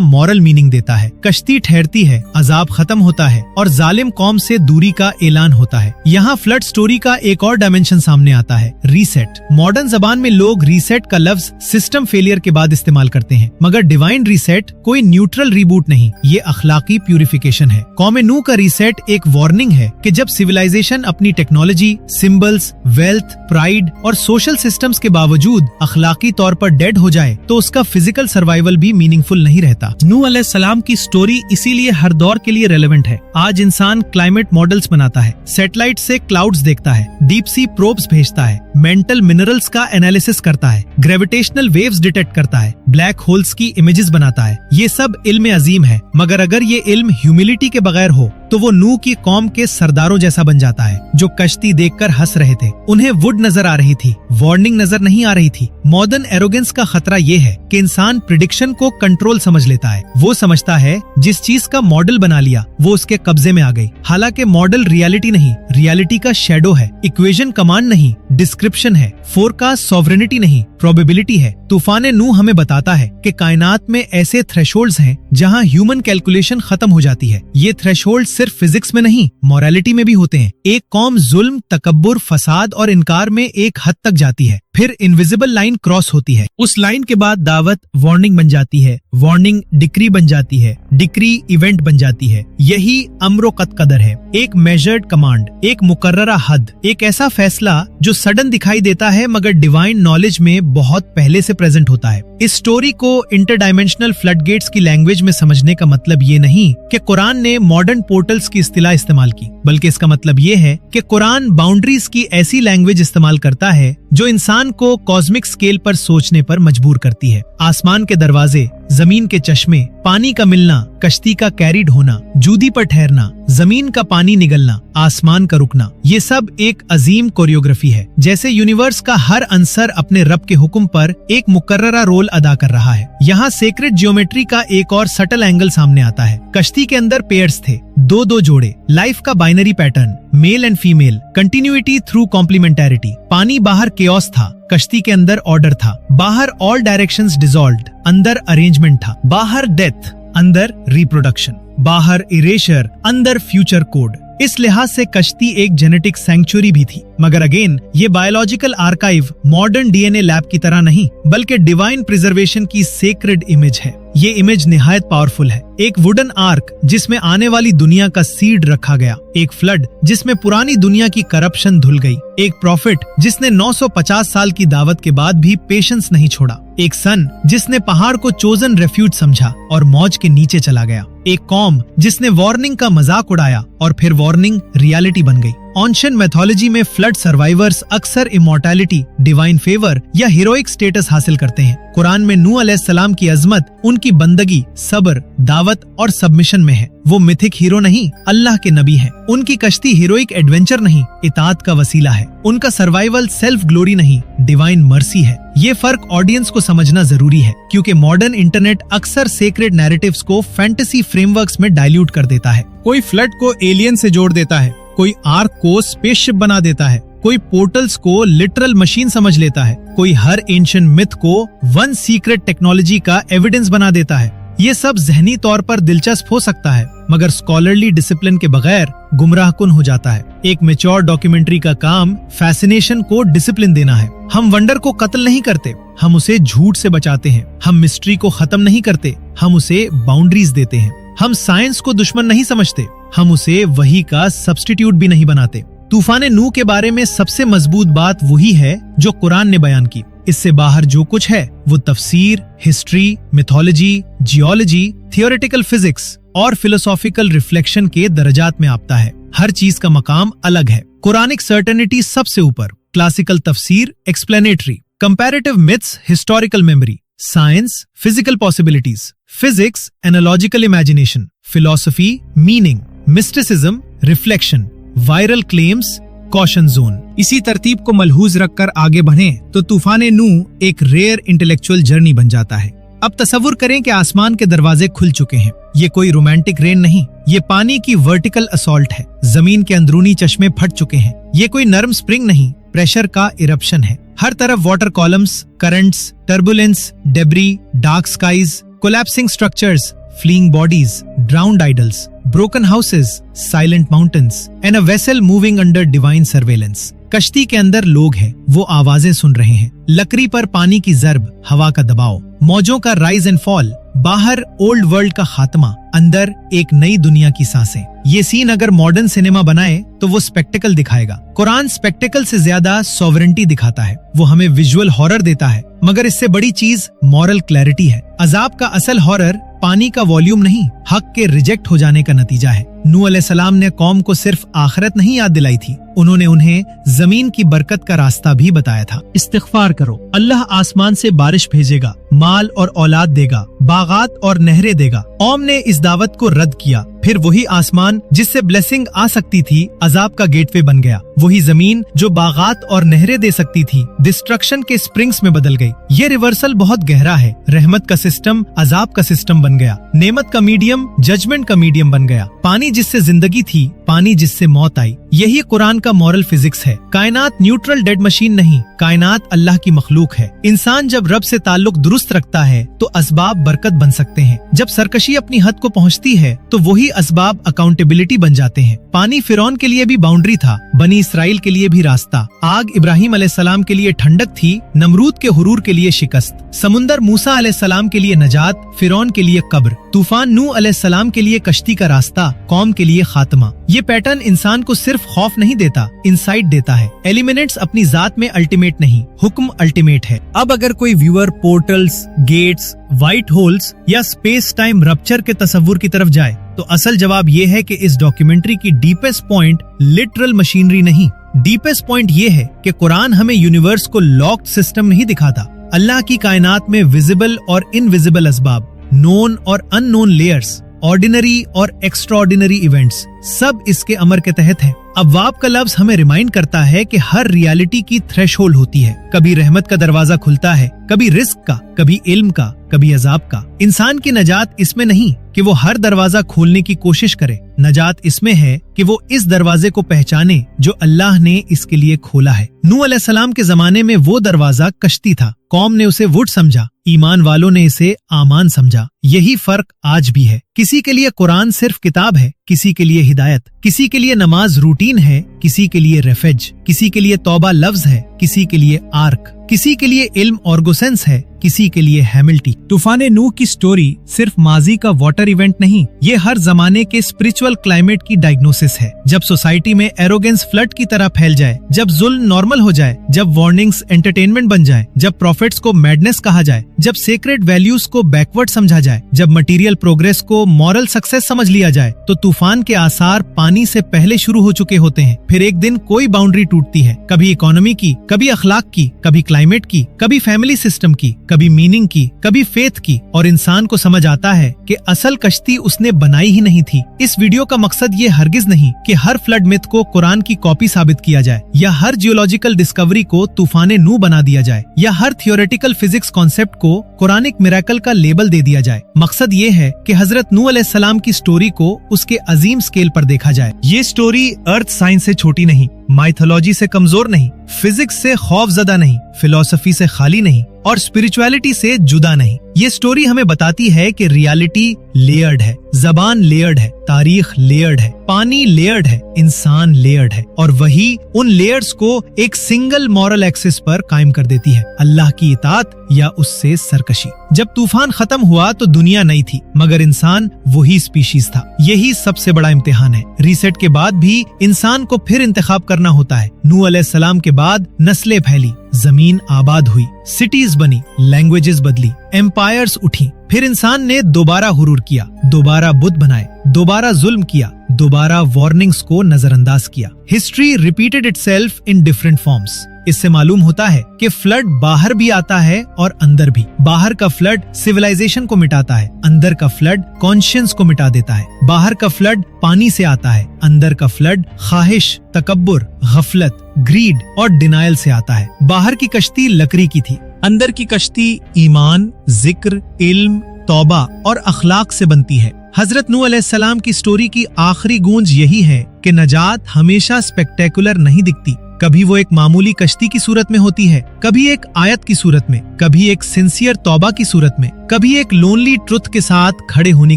मॉरल मीनिंग देता है। कश्ती ठहरती है, अजाब खत्म होता है और जालिम कौम से दूरी का ऐलान होता है। यहाँ फ्लड स्टोरी का एक और डायमेंशन सामने आता है, रीसेट। मॉडर्न जबान में लोग रीसेट का लफ्ज सिस्टम फेलियर के बाद इस्तेमाल करते हैं, मगर डिवाइन रीसेट कोई न्यूट्रल रिबूट नहीं, ये अखलाकी प्यूरिफिकेशन है। कौम नूह का रीसेट एक वार्निंग है कि जब सिविलाइजेशन अपनी टेक्नोलॉजी, सिंबल्स, वेल्थ, प्राइड और सोशल सिस्टम्स के बावजूद अखलाकी तौर पर डेड हो जाए तो उसका फिजिकल सर्वाइवल भी मीनिंगफुल नहीं रहता। नूह अलैहिस्सलाम की स्टोरी इसीलिए हर दौर के लिए रेलेवेंट है। आज इंसान क्लाइमेट मॉडल्स बनाता है, सैटेलाइट से क्लाउड्स देखता है, डीप सी प्रोब्स भेजता है, मेंटल मिनरल्स का एनालिसिस करता है, ग्रेविटेशनल वेव्स डिटेक्ट करता है, ब्लैक होल्स की इमेजेस बनाता है। ये सब इल्म अजीम है, मगर अगर ये इल्म ह्यूमिलिटी के बगैर हो तो वो नूह की कौम के सरदारों जैसा बन जाता है, जो कश्ती देखकर हंस रहे थे। उन्हें वुड नजर आ रही थी, वार्निंग नजर नहीं आ रही थी। मॉडर्न एरोगेंस का खतरा ये है कि इंसान प्रिडिक्शन को कंट्रोल समझ लेता है। वो समझता है जिस चीज का मॉडल बना लिया वो उसके कब्जे में आ गई। हालांकि मॉडल रियलिटी नहीं, रियलिटी का शेडो है। इक्वेशन कमांड नहीं, डिस्क्रिप्शन है। फोरकास्ट सॉवरेनिटी नहीं, प्रोबेबिलिटी है। तूफान नूह हमें बताता है कि कायनात में ऐसे थ्रेशोल्ड्स हैं जहां ह्यूमन कैलकुलेशन खत्म हो जाती है। ये थ्रेशोल्ड सिर्फ फिजिक्स में नहीं, मोरालिटी में भी होते हैं। एक कौम जुल्म, तकब्बुर, फसाद और इनकार में एक हद तक जाती है, फिर इनविजिबल लाइन क्रॉस होती है। उस लाइन के बाद दावत वार्निंग बन जाती है, वार्निंग डिक्री बन जाती है, डिक्री इवेंट बन जाती है। यही अम्रो कदर है, एक मेजर्ड कमांड, एक मुकर्ररा हद, एक ऐसा फैसला जो सडन दिखाई देता है मगर डिवाइन नॉलेज में बहुत पहले से प्रेजेंट होता है। इस स्टोरी को इंटरडायमेंशनल फ्लडगेट्स की लैंग्वेज में समझने का मतलब ये नहीं कि कुरान ने मॉडर्न पोर्टल्स की इस्तिलाह इस्तेमाल की, बल्कि इसका मतलब ये है कि कुरान बाउंड्रीज की ऐसी लैंग्वेज इस्तेमाल करता है जो इंसान को कॉस्मिक स्केल पर सोचने पर मजबूर करती है। आसमान के दरवाजे, जमीन के चश्मे, पानी का मिलना, कश्ती का कैरिड होना, जूदी पर ठहरना, जमीन का पानी निगलना, आसमान का रुकना, ये सब एक अजीम कोरियोग्राफी है। जैसे यूनिवर्स का हर अंसर अपने रब के हुक्म पर एक मुकर्ररा रोल अदा कर रहा है। यहाँ सेक्रेट जियोमेट्री का एक और सटल एंगल सामने आता है। कश्ती के अंदर पेयर्स थे, दो दो जोड़े, लाइफ का binary pattern, male and female, continuity through complementarity. पानी बाहर केओस था, कश्ती के अंदर ऑर्डर था। बाहर ऑल डायरेक्शंस डिसॉल्व्ड, अंदर अरेंजमेंट था। बाहर डेथ, अंदर रिप्रोडक्शन। बाहर इरेशर, अंदर फ्यूचर कोड। इस लिहाज से कश्ती एक जेनेटिक सैंक्चुरी भी थी, मगर अगेन ये biological archive modern DNA lab की तरह नहीं, बल्कि डिवाइन प्रिजर्वेशन की सेक्रेड इमेज है। ये इमेज निहायत पावरफुल है। एक वुडन आर्क जिसमें आने वाली दुनिया का सीड रखा गया, एक फ्लड जिसमें पुरानी दुनिया की करप्शन धुल गई, एक प्रॉफिट जिसने 950 साल की दावत के बाद भी पेशेंस नहीं छोड़ा, एक सन जिसने पहाड़ को चोजन रेफ्यूज समझा और मौज के नीचे चला गया, एक कौम जिसने वार्निंग का मजाक उड़ाया और फिर वार्निंग रियलिटी बन गई। एंशिएंट मैथोलॉजी में फ्लड सर्वाइवर्स अक्सर इमॉर्टैलिटी, डिवाइन फेवर या हीरोइक स्टेटस हासिल करते हैं। कुरान में नूह अलैहिस्सलाम की अजमत उनकी बंदगी, सब्र, दावत और सबमिशन में है। वो मिथिक हीरो नहीं, अल्लाह के नबी हैं। उनकी कश्ती हीरोइक एडवेंचर नहीं, इताअत का वसीला है। उनका सर्वाइवल सेल्फ ग्लोरी नहीं, डिवाइन मर्सी है। ये फर्क ऑडियंस को समझना जरूरी है, क्योंकि मॉडर्न इंटरनेट अक्सर सेक्रेड नैरेटिव्स को फैंटेसी फ्रेमवर्क्स में डाइल्यूट कर देता है। कोई फ्लड को एलियन से जोड़ देता है, कोई आर्क को स्पेसशिप बना देता है, कोई पोर्टल्स को लिटरल मशीन समझ लेता है, कोई हर एंशिएंट मिथ को वन सीक्रेट टेक्नोलॉजी का एविडेंस बना देता है। ये सब जहनी तौर पर दिलचस्प हो सकता है, मगर स्कॉलरली डिसिप्लिन के बगैर गुमराहकुन हो जाता है। एक मैच्योर डॉक्यूमेंट्री का काम फैसिनेशन को डिसिप्लिन देना है। हम वंडर को कत्ल नहीं करते, हम उसे झूठ से बचाते हैं। हम मिस्ट्री को खत्म नहीं करते, हम उसे बाउंड्रीज देते हैं। हम साइंस को दुश्मन नहीं समझते, हम उसे वही का सब्स्टिट्यूट भी नहीं बनाते। तूफान नूह के बारे में सबसे मजबूत बात वही है जो कुरान ने बयान की। इससे बाहर जो कुछ है वो तफसीर, history, mythology, geology, theoretical physics और फिलोसॉफिकल रिफ्लेक्शन के दर्जात में आपता है। हर चीज का मकाम अलग है। कुरानिक सर्टेनिटी सबसे ऊपर, क्लासिकल तफसीर explanatory, comparative myths historical memory, science physical possibilities, physics analogical imagination, philosophy meaning, mysticism reflection, viral claims caution zone. इसी तरतीब को मलहूज रखकर आगे बढ़ें तो तूफान नूह एक रेयर इंटेलेक्चुअल जर्नी बन जाता है। अब तसव्वुर करें कि आसमान के दरवाजे खुल चुके हैं। ये कोई रोमांटिक रेन नहीं, ये पानी की वर्टिकल असॉल्ट है। जमीन के अंदरूनी चश्मे फट चुके हैं। ये कोई नरम स्प्रिंग नहीं, प्रेशर का इरप्शन है। हर तरफ water columns, currents, turbulence, debris, dark skies, collapsing structures, fleeing bodies, drowned idols, broken houses, silent mountains and a vessel moving under divine surveillance। कश्ती के अंदर लोग हैं, वो आवाजें सुन रहे हैं। लकड़ी पर पानी की जर्ब, हवा का दबाव, मौजों का राइज एंड फॉल। बाहर ओल्ड वर्ल्ड का खात्मा, अंदर एक नई दुनिया की सांसें। ये सीन अगर मॉडर्न सिनेमा बनाए तो वो स्पेक्टिकल दिखाएगा। कुरान स्पेक्टिकल से ज्यादा सॉवरेंटी दिखाता है। वो हमें विजुअल हॉरर देता है, मगर इससे बड़ी चीज मॉरल क्लैरिटी है। अजाब का असल हॉरर पानी का वॉल्यूम नहीं, हक के रिजेक्ट हो जाने का नतीजा है। नूह अलैहिस्सलाम ने कौम को सिर्फ आखिरत नहीं याद दिलाई थी, उन्होंने उन्हें जमीन की बरकत का रास्ता भी बताया था। इस्तिग़फार करो, अल्लाह आसमान से बारिश भेजेगा, माल और औलाद देगा, बागात और नहरें देगा। कौम ने इस दावत को रद्द किया, फिर वही आसमान जिससे ब्लेसिंग आ सकती थी अजाब का गेटवे बन गया। वही जमीन जो बागात और नहरें दे सकती थी डिस्ट्रक्शन के स्प्रिंग्स में बदल गई। ये रिवर्सल बहुत गहरा है। रहमत का सिस्टम अजाब का सिस्टम बन गया। नेमत का मीडियम जजमेंट का मीडियम बन गया। पानी जिससे जिंदगी थी, पानी जिससे मौत आई। यही कुरान का मॉरल फिजिक्स है। कायनात न्यूट्रल डेड मशीन नहीं, कायनात अल्लाह की मखलूक है। इंसान जब रब से ताल्लुक दुरुस्त रखता है तो असबाब बरकत बन सकते हैं। जब सरकशी अपनी हद को पहुंचती है तो वही असबाब अकाउंटेबिलिटी बन जाते हैं। पानी फिरौन के लिए भी बाउंड्री था, बनी इसराइल के लिए भी रास्ता। आग इब्राहिम अलैहिस्सलाम के लिए ठंडक थी, नमरूद के हुरूर के लिए शिकस्त। समुंदर मूसा अलैहिस्सलाम के लिए नजात, फिरौन के लिए कब्र। तूफान नूह अलैहिस्सलाम के लिए कश्ती का रास्ता, कौम के लिए खात्मा। ये पैटर्न इंसान को सिर्फ खौफ नहीं देता, इंसाइट देता है। एलिमिनेट्स अपनी जात में अल्टीमेट नहीं, हुक्म अल्टीमेट है। अब अगर कोई viewer portals, gates, white holes या स्पेस टाइम रप्चर के तस्वुर की तरफ जाए तो असल जवाब ये है कि इस डॉक्यूमेंट्री की डीपेस्ट पॉइंट लिटरल मशीनरी नहीं, डीपेस्ट पॉइंट ये है कि कुरान हमें यूनिवर्स को लॉक्ड सिस्टम नहीं दिखाता। अल्लाह की कायनात में विजिबल और इनविजिबल असबाब, नोन और अननोन लेयर्स, ऑर्डिनरी और एक्स्ट्राऑर्डिनरी इवेंट्स, सब इसके अमर के तहत है। अब्वाब का लफ्ज हमें रिमाइंड करता है कि हर रियलिटी की थ्रेशहोल्ड होती है। कभी रहमत का दरवाजा खुलता है, कभी रिस्क का, कभी इल्म का, कभी अजाब का। इंसान की नजात इसमें नहीं कि वो हर दरवाजा खोलने की कोशिश करे, नजात इसमें है कि वो इस दरवाजे को पहचाने जो अल्लाह ने इसके लिए खोला है। नूह अलैहिस्सलाम के जमाने में वो दरवाजा कश्ती था, कौम ने उसे वुड समझा, ईमान वालों ने इसे आमान समझा। यही फर्क आज भी है। किसी के लिए कुरान सिर्फ किताब है, किसी के लिए हिदायत, किसी के लिए नमाज रूटीन है, किसी के लिए रेफेज, किसी के लिए तौबा लफ्ज है, किसी के लिए आर्क। किसी के लिए इल्म ऑर्गोसेंस है, किसी के लिए हैमिल्टी। तूफान नूह की स्टोरी सिर्फ माजी का वाटर इवेंट नहीं, ये हर जमाने के स्पिरिचुअल क्लाइमेट की डायग्नोसिस है। जब सोसाइटी में एरोगेंस फ्लड की तरह फैल जाए, जब जुल्म नॉर्मल हो जाए, जब वार्निंग्स एंटरटेनमेंट बन जाए, जब प्रॉफिट्स को मैडनेस कहा जाए, जब सेक्रेड वैल्यूज को बैकवर्ड समझा जाए, जब मटेरियल प्रोग्रेस को मॉरल सक्सेस समझ लिया जाए, तो तूफान के आसार पानी से पहले शुरू हो चुके होते हैं। फिर एक दिन कोई बाउंड्री टूटती है, कभी इकोनॉमी की, कभी अखलाक की, कभी क्लाइमेट की, कभी फैमिली सिस्टम की, कभी मीनिंग की, कभी फेथ की, और इंसान को समझ आता है कि असल कश्ती उसने बनाई ही नहीं थी। इस वीडियो का मकसद ये हरगिज नहीं कि हर फ्लड मिथ को कुरान की कॉपी साबित किया जाए, या हर जियोलॉजिकल डिस्कवरी को तूफान नूह बना दिया जाए, या हर थियोरेटिकल फिजिक्स कॉन्सेप्ट को कुरानिक मिरेकल का लेबल दे दिया जाए। मकसद ये है कि हजरत नूह अलैहिस्सलाम की स्टोरी को उसके अजीम स्केल पर देखा जाए। ये स्टोरी अर्थ साइंस से छोटी नहीं, माइथोलॉजी से कमजोर नहीं, फिजिक्स से खौफजदा नहीं, फिलॉसफी से खाली नहीं, और स्पिरिचुअलिटी से जुदा नहीं। ये स्टोरी हमें बताती है कि रियलिटी लेयर्ड है, जबान लेयर्ड है, तारीख लेयर्ड है, पानी लेयर्ड है, इंसान लेयर्ड है, और वही उन लेयर्स को एक सिंगल मॉरल एक्सिस पर कायम कर देती है, अल्लाह की इताअत या उससे सरकशी। जब तूफान खत्म हुआ तो दुनिया नई थी, मगर इंसान वही स्पीशीज था। यही सबसे बड़ा इम्तिहान है। रीसेट के बाद भी इंसान को फिर इंतखाब करना होता है। नूह अलैहिस्सलाम के बाद नस्लें फैली, जमीन आबाद हुई, सिटीज बनी, लैंग्वेजेस बदली, एम्पायर्स उठी। फिर इंसान ने दोबारा हुरूर किया, दोबारा बुत बनाए, दोबारा जुल्म किया, दोबारा वार्निंग्स को नजरअंदाज किया। History repeated itself in different forms. इससे मालूम होता है कि फ्लड बाहर भी आता है और अंदर भी। बाहर का फ्लड सिविलाइजेशन को मिटाता है, अंदर का फ्लड कॉन्शियंस को मिटा देता है। बाहर का फ्लड पानी से आता है, अंदर का फ्लड ख्वाहिश, तकब्बुर, गफलत, ग्रीड और डिनायल से आता है। बाहर की कश्ती लकड़ी की थी, अंदर की कश्ती ईमान, जिक्र, इल्म, तौबा और अखलाक से बनती है। हजरत नूह अलैहिस्सलाम की स्टोरी की आखिरी गूंज यही है कि नजात हमेशा स्पेक्टेकुलर नहीं दिखती। कभी वो एक मामूली कश्ती की सूरत में होती है, कभी एक आयत की सूरत में, कभी एक सिंसियर तौबा की सूरत में, कभी एक लोनली ट्रुथ के साथ खड़े होने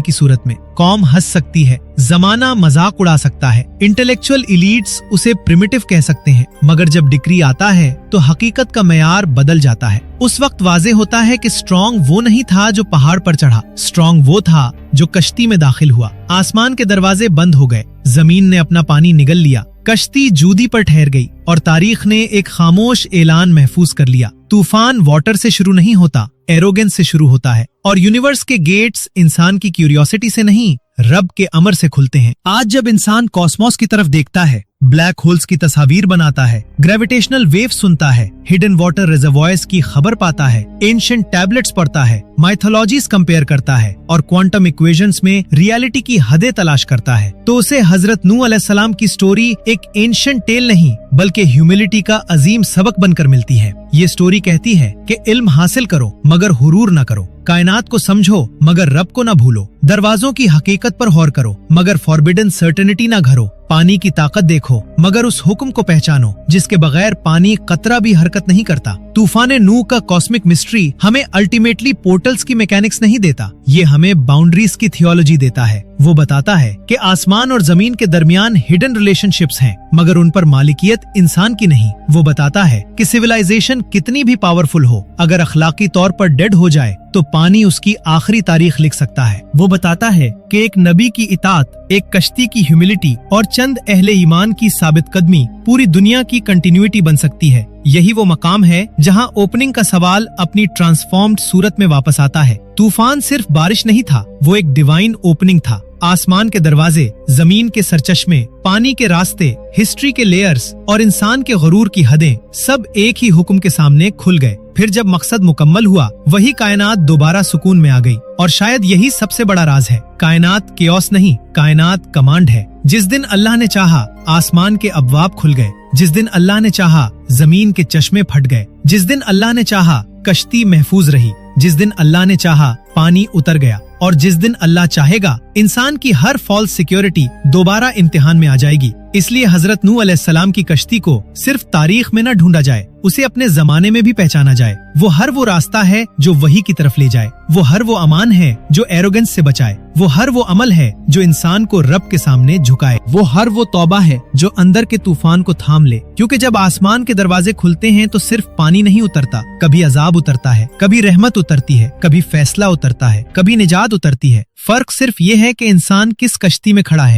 की सूरत में। कौम हंस सकती है, जमाना मजाक उड़ा सकता है, इंटेलेक्चुअल इलीट्स उसे प्रिमिटिव कह सकते हैं, मगर जब डिक्री आता है तो हकीकत का मयार बदल जाता है। उस वक्त वाजे होता है कि स्ट्रॉन्ग वो नहीं था जो पहाड़ पर चढ़ा, स्ट्रॉन्ग वो था जो कश्ती में दाखिल हुआ। आसमान के दरवाजे बंद हो गए, जमीन ने अपना पानी निगल लिया, कश्ती जूदी पर ठहर गई, और तारीख ने एक खामोश ऐलान महफूज कर लिया। तूफान वाटर से शुरू नहीं होता, एरोगेंस से शुरू होता है, और यूनिवर्स के गेट्स इंसान की क्यूरियोसिटी से नहीं, रब के अमर से खुलते हैं। आज जब इंसान कॉस्मोस की तरफ देखता है, ब्लैक होल्स की तस्वीर बनाता है, ग्रेविटेशनल वेव सुनता है, हिडन वाटर रिजर्वॉयर्स की खबर पाता है, एंशिएंट टैबलेट्स पढ़ता है, माइथोलॉजीज कंपेयर करता है, और क्वांटम इक्वेशंस में रियलिटी की हदें तलाश करता है, तो उसे हजरत नूह अलैहिस्सलाम की स्टोरी एक एंशिएंट टेल नहीं बल्कि ह्यूमिलिटी का अजीम सबक बनकर मिलती है। ये स्टोरी कहती है कि इल्म हासिल करो मगर हुरूर न करो, कायनात को समझो मगर रब को न भूलो, दरवाजों की हकीकत पर गौर करो मगर फॉरबिडन सर्टेनिटी न घरो, पानी की ताकत देखो मगर उस हुक्म को पहचानो जिसके बगैर पानी कतरा भी हरकत नहीं करता। तूफान नूह का कॉस्मिक मिस्ट्री हमें अल्टीमेटली पोर्टल्स की मैकेनिक्स नहीं देता, ये हमें बाउंड्रीज की थियोलॉजी देता है। वो बताता है कि आसमान और जमीन के दरमियान हिडन रिलेशनशिप्स हैं, मगर उन पर मालिकियत इंसान की नहीं। वो बताता है कि सिविलाइजेशन कितनी भी पावरफुल हो, अगर अखलाकी तौर पर डेड हो जाए तो पानी उसकी आखिरी तारीख लिख सकता है। वो बताता है कि एक नबी की इताअत, एक कश्ती की ह्यूमिलिटी और चंद अहले ईमान की साबित कदमी पूरी दुनिया की कंटिन्यूटी बन सकती है। यही वो मकाम है जहां ओपनिंग का सवाल अपनी ट्रांसफॉर्म्ड सूरत में वापस आता है। तूफान सिर्फ बारिश नहीं था, वो एक डिवाइन ओपनिंग था। आसमान के दरवाजे, जमीन के सरचश्मे, पानी के रास्ते, हिस्ट्री के लेयर्स और इंसान के गुरूर की हदें सब एक ही हुक्म के सामने खुल गए। फिर जब मकसद मुकम्मल हुआ, वही कायनात दोबारा सुकून में आ गई। और शायद यही सबसे बड़ा राज है, कायनात केओस नहीं, कायनात कमांड है। जिस दिन अल्लाह ने चाहा, आसमान के अबवाब खुल गए। जिस दिन अल्लाह ने चाहा, जमीन के चश्मे फट गए। जिस दिन अल्लाह ने चाहा, कश्ती महफूज रही। जिस दिन अल्लाह ने चाहा, पानी उतर गया। और जिस दिन अल्लाह चाहेगा, इंसान की हर फॉल्स सिक्योरिटी दोबारा इम्तिहान में आ जाएगी। इसलिए हजरत नूह अलैहिस्सलाम की कश्ती को सिर्फ तारीख में न ढूंढा जाए, उसे अपने जमाने में भी पहचाना जाए। वो हर वो रास्ता है जो वही की तरफ ले जाए। वो हर वो अमान है जो एरोगेंस से बचाए। वो हर वो अमल है जो इंसान को रब के सामने झुकाए। वो हर वो तौबा है जो अंदर के तूफान को थाम ले। क्योंकि जब आसमान के दरवाजे खुलते हैं तो सिर्फ पानी नहीं उतरता, कभी अजाब उतरता है, कभी रहमत उतरती है, कभी फैसला उतरता है, कभी निजात उतरती है। फर्क सिर्फ ये है कि इंसान किस कश्ती में खड़ा है।